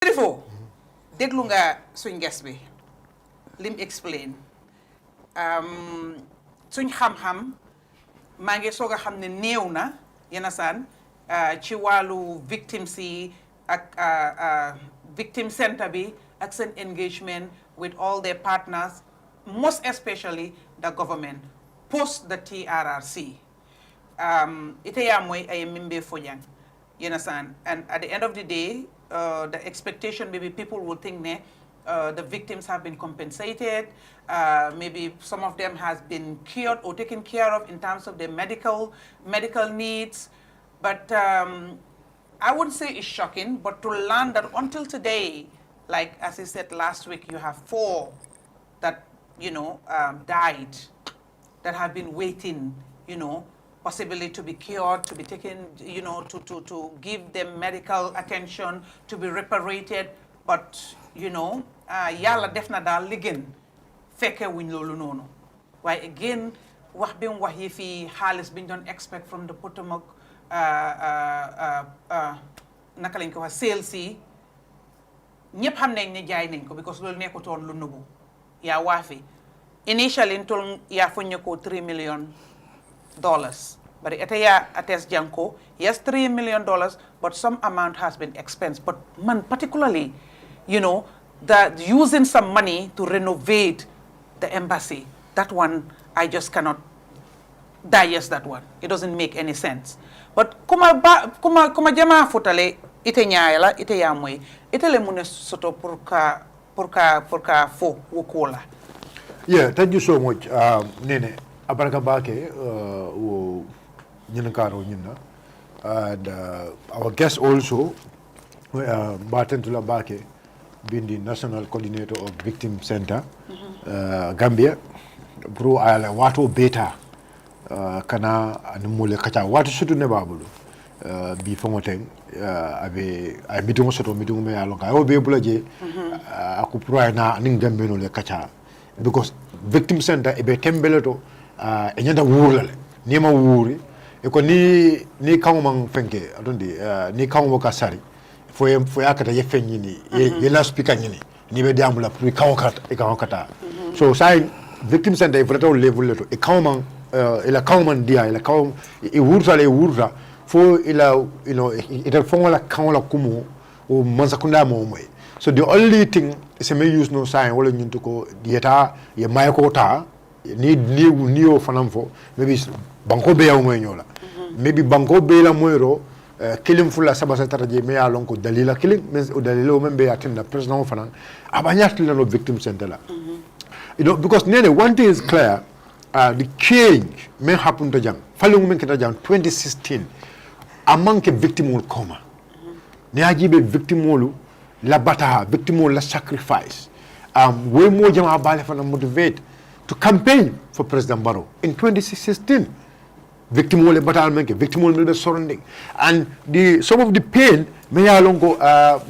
Beautiful. Déglu nga suñ guest bi lim explain suñ xam-xam maa ngi soog a xam ne néew na yena saan ci wàllu victims yi ak victim center bi ak seen engagement with all their partners, most especially the government post the TRRC. Ite ya moy ay mimbe fojang, you understand? And at the end of the day, the expectation maybe people will think the victims have been compensated, maybe some of them has been cured or taken care of in terms of their medical needs. But I wouldn't say it's shocking, but to learn that until today, like as I said last week, you have 4 that, died, that have been waiting, possibly to be cured, to be taken, to give them medical attention, to be reparated. But, yàlla def na daal li gën fekke wuñ loolu noonu. Waaye again, wax bi mu wax yi fii xaalis bi ñu doon expect from the Potomac, naka lañ ko wax sales yi ñëpp xam nañ ne jaay nañ ko because loolu nekkutoon lu nubu yaa waa fi initially ntol yaa fuñu ko $3 million. But ete ya ates janko, yes, $3 million, but some amount has been expensed. But man, particularly, that using some money to renovate the embassy, that one, I just cannot digest that one. It doesn't make any sense. But kuma jama futale ite nyaayala ite ya moy ite le mune soto pour ka fo wokola. Yeah, thank you so much. Nene abaraka bake wo nyinkaro nyina, and our guest also Martin Tula Bake, being the national coordinator of Victim Center Gambia, bro ala wato beta kana anumule kacha watu sutu ne babulu bi fongoten abe ay mitungo soto mitungo me alonga ayo be bulaje akupura na ning Gambia no le kacha because Victim Center ebe tembeleto enyanda wurlale nima wuri eko ni kawo man fenke atondi ni kawo ka sari fo yakata ye fenyi ni ye la speaker ni be diambula pour kawo kata so sai Victim Center e vrato level leto e kawo man ila kawo man dia ila kawo e wurta fo ila ita fonga la kawo la kumu o mansakunda mo moy so the only thing is me use no sign wala nyintu ko dieta ye mayko ta ni o fanamfo maybe banko be yaw moy nyola maybe banko be la moyro kilim fula sabasa taraje me ya lonko dalila kilim mes o dalilo membe ya tinda president fanan abanyat la no Victim Center la because one thing is clear, the change may happen to jam falungu men kita jam 2016 among ke victim will come ne ajibe victim wolu la bataha victim wolu la sacrifice we mo jama bale fana motivate to campaign for President Barrow in 2016. Victim wole batal menke, victim wole be surrounding, and some of the pain may alongo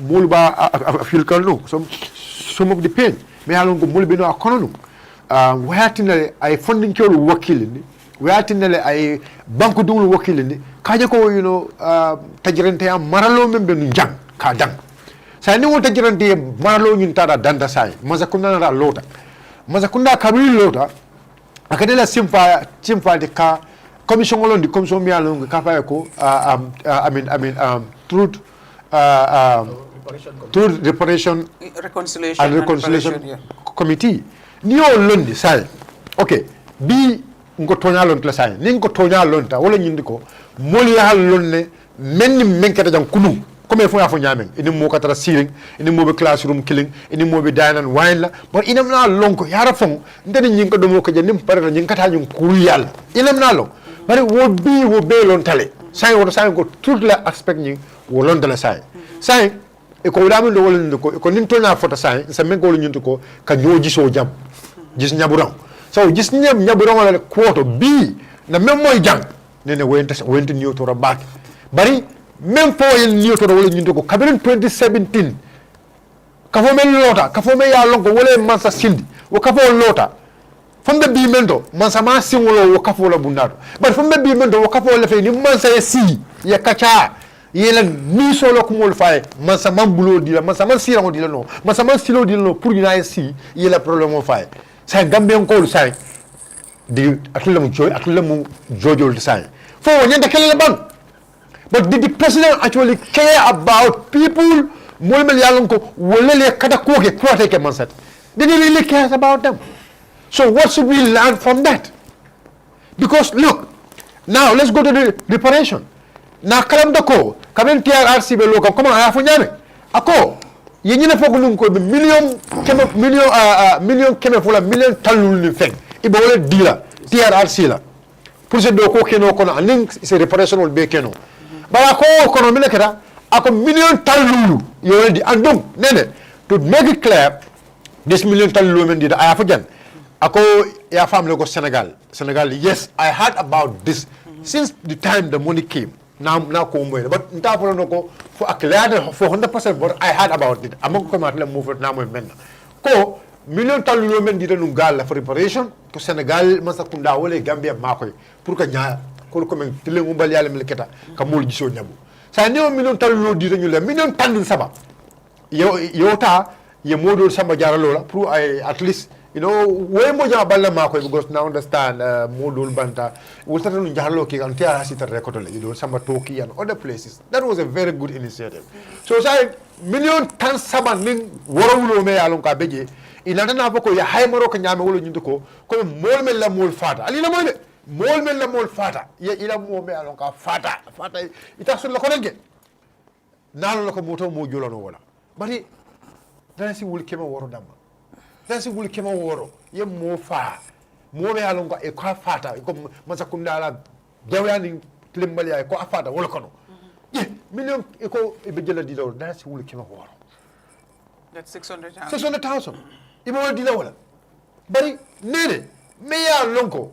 mulba feel kanu. Some of the pain may alongo mulbi no akono. We hatinale ay funding kyolu wakilini. We hatinale ay banku dulu wakilini. Kaje ko tajirante ya maralo membe njang kadang. Sa ni wo tajirante maralo nyintara danda sai. Mazakunda na lota. Mazakunda kabili lota akadela simfa de ka commission ngolo di commission mi alongo ka fa ko truth reparation reconciliation and reconciliation committee ni o londi sai okay bi ngo tonya lon la sai ni ngo tonya lon ta wala nyindi ko moli ya lonne menni menkata jang kunu comme fo ya fo nyamen ini mo katara ceiling ini mo be classroom killing ini mo be dine and wine la but inam na lonko yara fon ndeni nyinga do mo ko je nim pare na nyinga ta nyum kuyal inam na lo bare wo be lon tale sai wo sai ko tout la aspect ni wo lon dala sai e ko wala do wala ko nin to na fota sai sa men ko nyuntu ko ka nyoji so jam gis nyaburan so gis nyaburan wala ko to bi na même moy jang nene wente ni to rabak bari même fo yen ni to wala nyuntu ko kabirin 2017 ka fo men lota ka fo me ya lon ko wala mansa sindi wo ka fo lota fambe bi mendo mansa ma singolo wo ka fo la bundato but fambe bi mendo wo ka fo la fe ni mansa si ya kacha yela ni solo ko mol fay man sa man bulo dila man sa man sira mo dila no man sa man silo dila no pour ina si yela problème mo fay sa gambien ko sa di atula mu jojo sa fo nyanda kala ban but did the president actually care about people mol mel yalon ko wala le kada ko ke prote ke man sat did he really care about them? So what should we learn from that? Because look, now let's go to the reparation. Na kalam dako, kamen TRRC be loka, comment aya fu nyame? Ako, yenyina foku num ko million keme fula million talul ni feng. Ibo wala dila TRRC la. Pour se doko keno kono aning se reparation will be keno. Bara ko kono mele keda, ako million talulu yo di andum nene to make it clear this million talulu men dida aya fu jan. Ako ya family go Senegal. Yes, I heard about this since the time the money came. Now ko mo but nta folo noko for acclare for 100% but I heard about it. Among ko matle move na mo men. Ko million talulo men dida nu gal for reparation ko Senegal masa kunda wala Gambia makoy pour que nya ko men tele mo bal yalla mel keta ka mol giso nyabu. Sa ne million talulo dida ñu le million tandul saba. Yo ta ye modol samba jaralo la pour I at least you know, way more jaballa mako because now understand modul banta we started to jalo ki an tia sita record you know some Toki and other places. That was a very good initiative. So say million tan saban ning worawulo me alon ka beje inata na bako ya hay maro ko nyame wolo nyindu ko mol mel la mol fata ali na mol mel la mol fata ya ila mo me alon ka fata ita sul ko nge nalo la ko moto mo jolono wala bari dana si wul kema woro damba dansi wul kema woro ye mo fa mo be alon ko e ko fata ko masa kundala jawyani klimbali ay ko afata wala kono ye million e ko e be jela dilo dansi wul kema woro that's 600,000 600,000 e mo dilo wala bari nene me ya lonko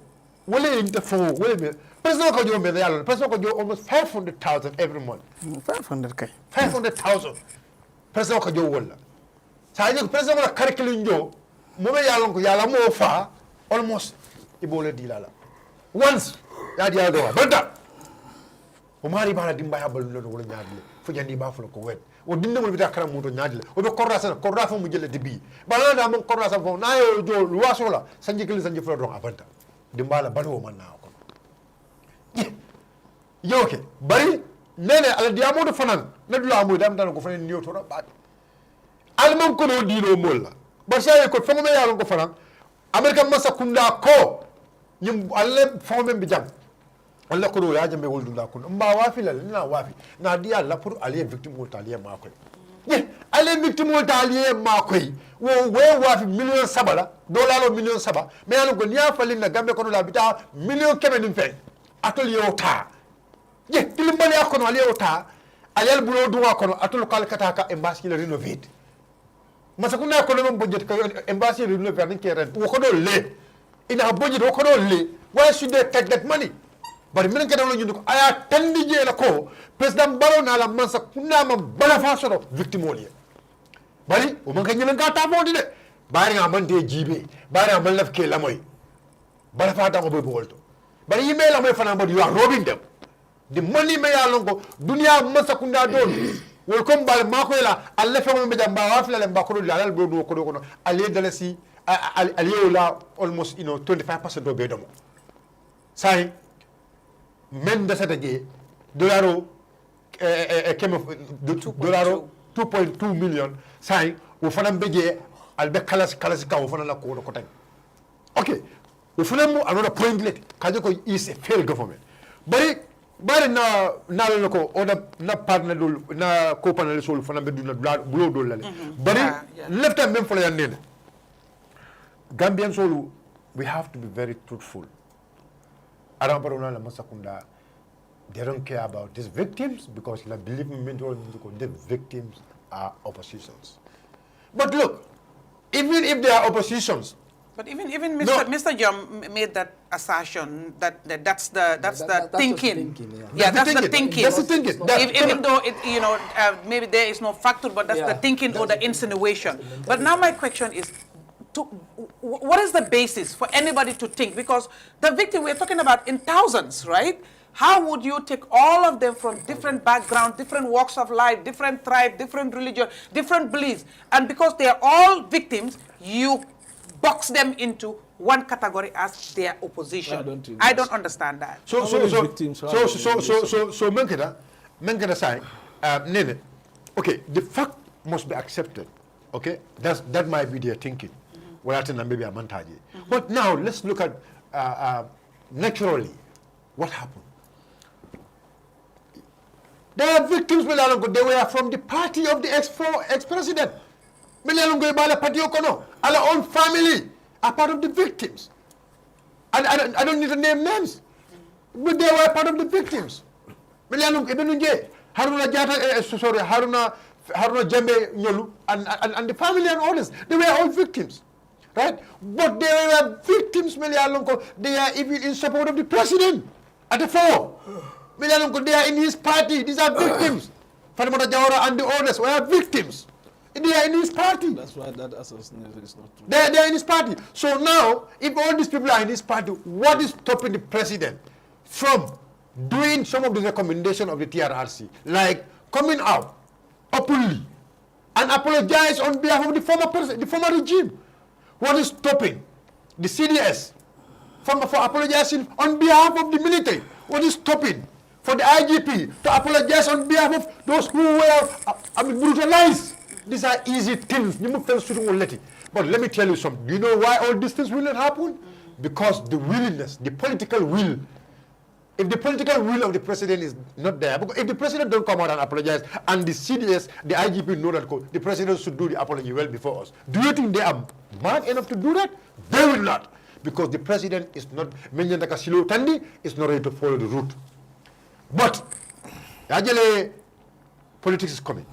wala inte fo wala me president ko jo me ya lon president ko jo almost 500,000 every month 500 kay 500,000 president ko jo wala sa ni president ko karkelin jo mobe yalon ko yala mo fa almost ibole dilala once ya dia do banta o mari bala dimba ya balu do wala nyaadle fu jandi ba fu ko wet o dinde mo bita karam moto nyaadle o be korra fa mu jelle dibi bala da mo korra sa fo na yo do luwaso la sanji kili sanji fu do abanta dimbala balo man na ko yo ke bari nene ala diamo do fanan na dula mo dam tan ko fanan niyo to ba alman ko no dino molla basay ko fongo me yalon ko fanan american masa kunda ko nyum alle fongo be jam alla ko do ya jambe woldu la ko mba wafi la na wafi na di alla pour aller victime wol talier ma ko ye aller victime wol talier ma ko wo wafi million sabala dollar million saba me yalon ko niya falin na gambe ko la bita million keme nim fe atelier o ta ye tilimbali akono ale o ta ayal bulo duwa kono atul kal kataka embassy le renovate masa kuna ko non budget ko embassy renouveler ni keren wo ko do le ina budget wo ko do le why should they take that money bari min kadam la ñu ko aya tandi je la ko president Barrow na la masa kuna ma bala fa soro victime woli bari o man ka ñen nga ta modi de bari nga man de jibe bari nga man laf ke la moy bala fa ta ko be bolto bari yime la moy fana bod you are robbing them the money me ya longo dunia masa kuna don wol kom bal mako la alle fe mo be jamba wa fla le mbakoro la dal do ko do ko alle dalasi alle la almost 25% do be domo sai men da sata je dolaro kemo dolaro 2.2 million sai wo fana be je albe kalas ka wo fana la ko ko tan okay wo fana mo another point let kaje ko is a failed government bari na la ko oda na partner dol na ko panel sol fana be duna bulo dol la bari left time même fala yanne Gambian solu we have to be very truthful aram barona la masakunda they don't care about these victims because la believe me the victims are oppositions but look even if they are oppositions. But even Mr. Jom made that assertion that's the thinking. That's the thinking. That's the thinking. Even though maybe there is no factor, but that's the thinking or the insinuation. But now my question is, what is the basis for anybody to think? Because the victim we're talking about in thousands, right? how would you take all of them from different backgrounds, different walks of life, different tribe, different religion, different beliefs, and because they are all victims, you box them into one category as their opposition? I don't understand that. So Menkeda say, Nene, okay, the fact must be accepted. Okay, that might be their thinking. Well, maybe a montage. But now let's look at naturally what happened. They are victims. They were from the party of the ex-president. Our own family are part of the victims. And I don't need to name names, but they were part of the victims. Haruna Jambe Nyolu and the family and others, they were all victims, right? But they were victims, they are even in support of the president at the fore. They are in his party, these are victims. Fatimata Jawara and the others were victims. They are in his party. That's why that assassination is not true. They are in his party. So now, if all these people are in his party, what is stopping the president from doing some of the recommendation of the TRRC, like coming out openly and apologize on behalf of the former regime? What is stopping the CDS for apologizing on behalf of the military? What is stopping for the IGP to apologize on behalf of those who were brutalized? These are easy things. But let me tell you something. Do you know why all these things will not happen? Because the willingness, the political will. If the political will of the president is not there, because if the president don't come out and apologize, and the CDS, the IGP know that the president should do the apology well before us, do you think they are mad enough to do that? They will not. Because the president is not, is not ready to follow the route. But, actually, politics is coming.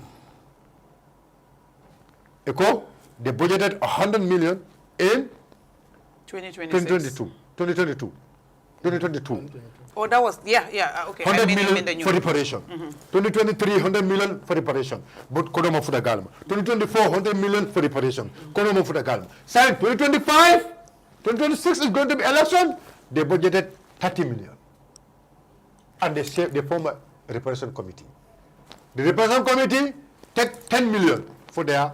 They budgeted 100 million in 2022. Oh, that was, okay. 100 million for reparation. 2023, 100 million for reparation. But Kodoma for the Galma. 2024, 100 million for reparation. Kodoma for the Galma. Saying 2025, 2026 is going to be election. They budgeted 30 million. And they form a reparation committee. The reparation committee take 10 million for their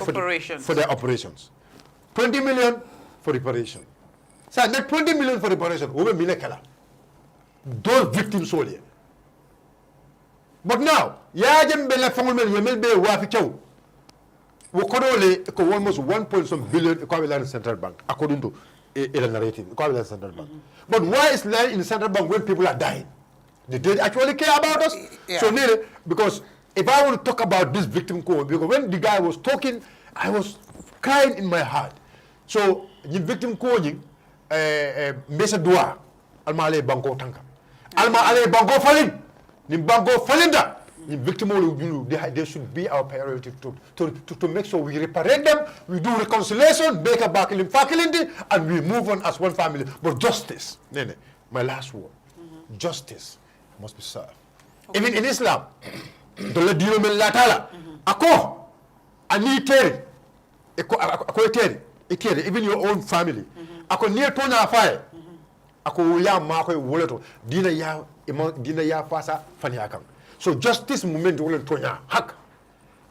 operations. 20 million for reparation. So that 20 million for reparation, those victims only. But now, almost 1 point some billion equivalent in central bank, according to a narrative, equivalent central bank. But why is lying in the central bank when people are dying? Did they actually care about us? Yeah. So, because if I want to talk about this victim code, because when the guy was talking, I was crying in my heart. So, the victim code, Mesa Dua, Alma Ale Banco Tanka. Alma Ale Banco Falin, the Banco Falinda, the victim, they should be our priority to make sure we reparate them, we do reconciliation, make a back in Fakilindi, and we move on as one family. But justice, Nene, my last word, justice must be served. Okay. Even in Islam, dole dino men latala ako ani teri ako teri even your own family ako near to na fire ako ya ma ko woleto dina ya fasa fani akam. So justice movement wolen tonya hak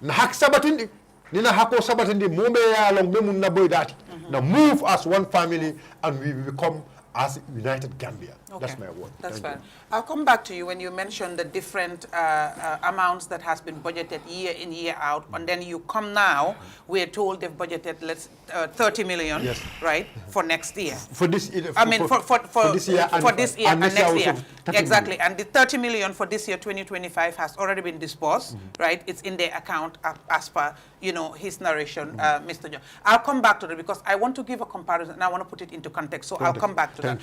na hak sabatindi dina hako sabatindi mombe ya long memun na boy dati na move as one family and we become as United Gambia. Okay. That's my word. That's fine. I'll come back to you when you mentioned the different amounts that has been budgeted year in, year out, and then you come now, we're told they've budgeted 30 million, yes, right, for next year. For this year. For this year and next year. Exactly. Million. And the 30 million for this year, 2025, has already been disbursed, right? It's in their account as per, his narration, Mr. John. I'll come back to that because I want to give a comparison and I want to put it into context. So I'll come back to that.